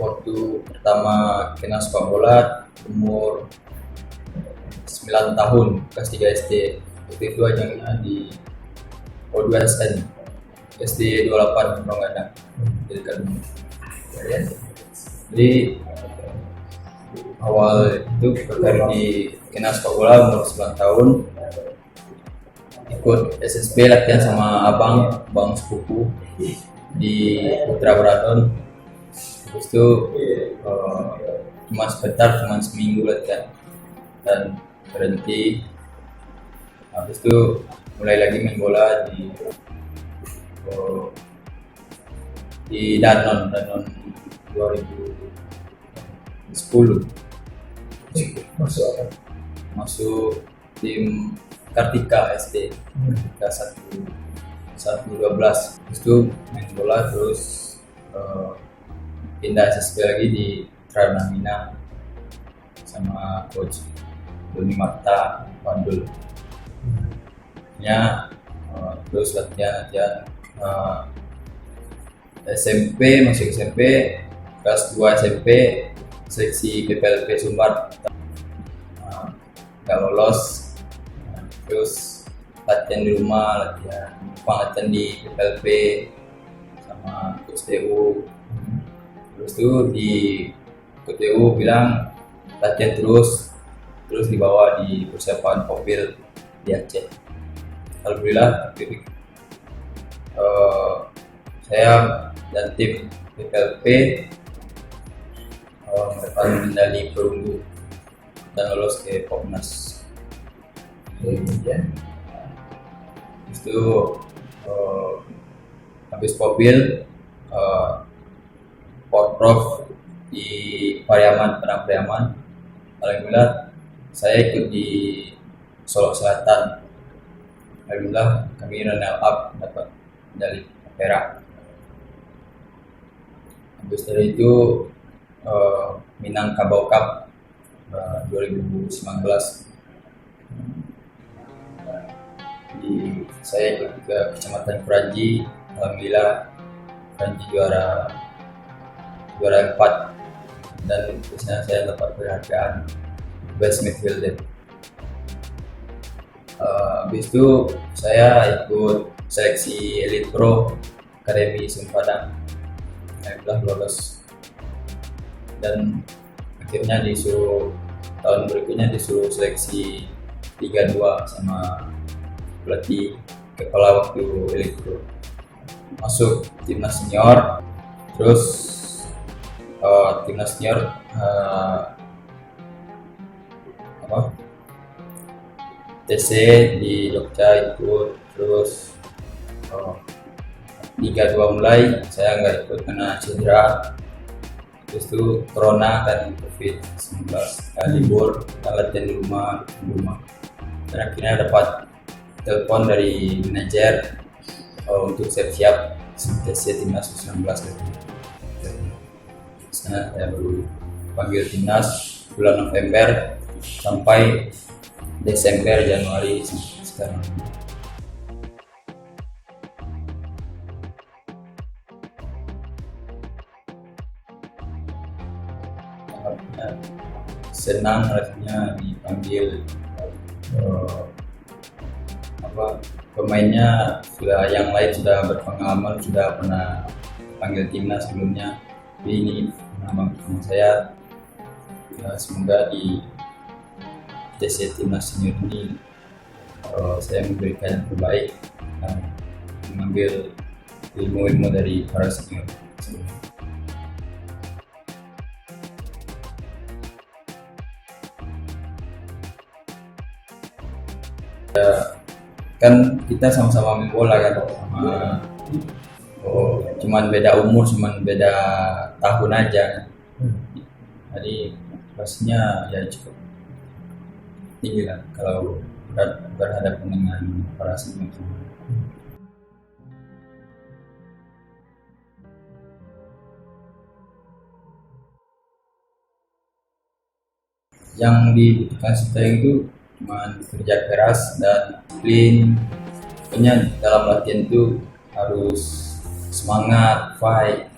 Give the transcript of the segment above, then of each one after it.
waktu pertama kena sepak bola umur 9 tahun, kelas 3 SD. Waktu itu ajangnya di O2SN SD 28 kalau nggak ada di dekat rumah. Jadi awal itu tertarik di kena sepak bola umur 9 tahun, ikut SSB latihan sama bang sepupu di Putra Beraton. Terus itu cuma sebentar, cuma seminggu latihan dan berhenti. Habis itu mulai lagi main bola di Danon 2010. Masuk tim Kartika SD kelas 112. Terus itu main bola terus pindah SSB lagi di Tranamina sama coach Doni Marta Pandul. Terus latihan SMP, masuk SMP kelas 2 SMP seleksi PPLP Sumbar, nggak lolos. Terus latihan di rumah, latihan di PPLP sama coach TU. Terus itu di TU bilang latihan terus dibawa di persiapan Popil di Aceh. Alhamdulillah saya dan tim PPLP mendapat medali perunggu dan lolos ke Popnas. Itu habis Popil Porprov di Pariaman, Padang Pariaman. Alhamdulillah saya ikut di Solok Selatan. Alhamdulillah kami runner up dapat medali perak. Habis dari itu Minangkabau Cup 2019. Saya ikut ke Kecamatan Kuranji. Alhamdulillah Kuranji juara 4 dan biasanya saya dapat penghargaan Best Midfielder. Habis itu saya ikut seleksi Elite Pro Akademi Sempadan. Alhamdulillah lolos dan akhirnya tahun berikutnya disuruh seleksi Liga 2 sama pelatih kepala waktu Elite Pro, masuk timnas senior. Terus timnas senior TC di Jogja ikut. Terus Liga 2 mulai, saya nggak ikut karena cedera. Terus itu corona dan COVID-19, libur, latihan di rumah. Dan akhirnya dapat telepon dari manajer untuk siap-siap TC timnas 19 lagi. Saya baru panggil timnas bulan November sampai Desember Januari sekarang. Senang rasanya dipanggil. Pemainnya yang lain sudah berpengalaman, sudah pernah panggil timnas sebelumnya. Tapi ini nama saya. Semoga di TC timnas senior ini saya memberikan yang terbaik dan mengambil ilmu dari para senior. Kan kita sama-sama main bola kan, cuman beda umur, cuman beda tahun aja. Jadi pastinya ya cukup tinggi lah kalau berhadapan dengan para senior. Yang dibutuhkan Sintayong itu cuma kerja keras dan disiplin. Pokoknya dalam latihan itu harus semangat, fight.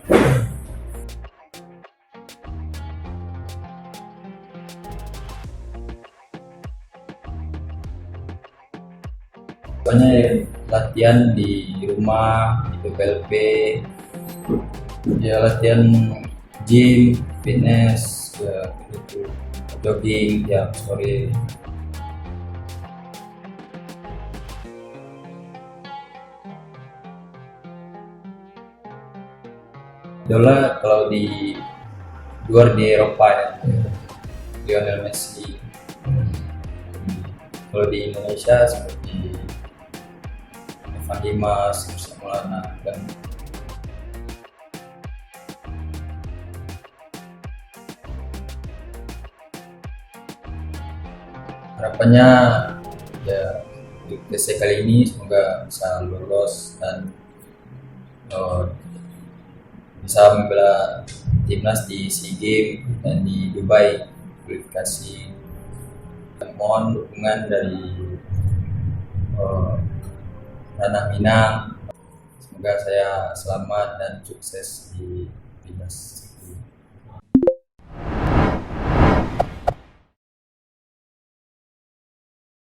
Pokoknya latihan di rumah, di PPLP, ya latihan gym, fitness, ya itu jogging ya sore. Idola kalau di luar di Eropa ya, Lionel Messi. Kalau di Indonesia seperti Evan Dimas, Musa Maulana, dan harapannya ya untuk TC kali ini semoga bisa lolos dan eh, bisa membela timnas di SEA Games dan di Dubai kualifikasi. Mohon dukungan dari eh, Ranah Minang. Semoga saya selamat dan sukses di timnas.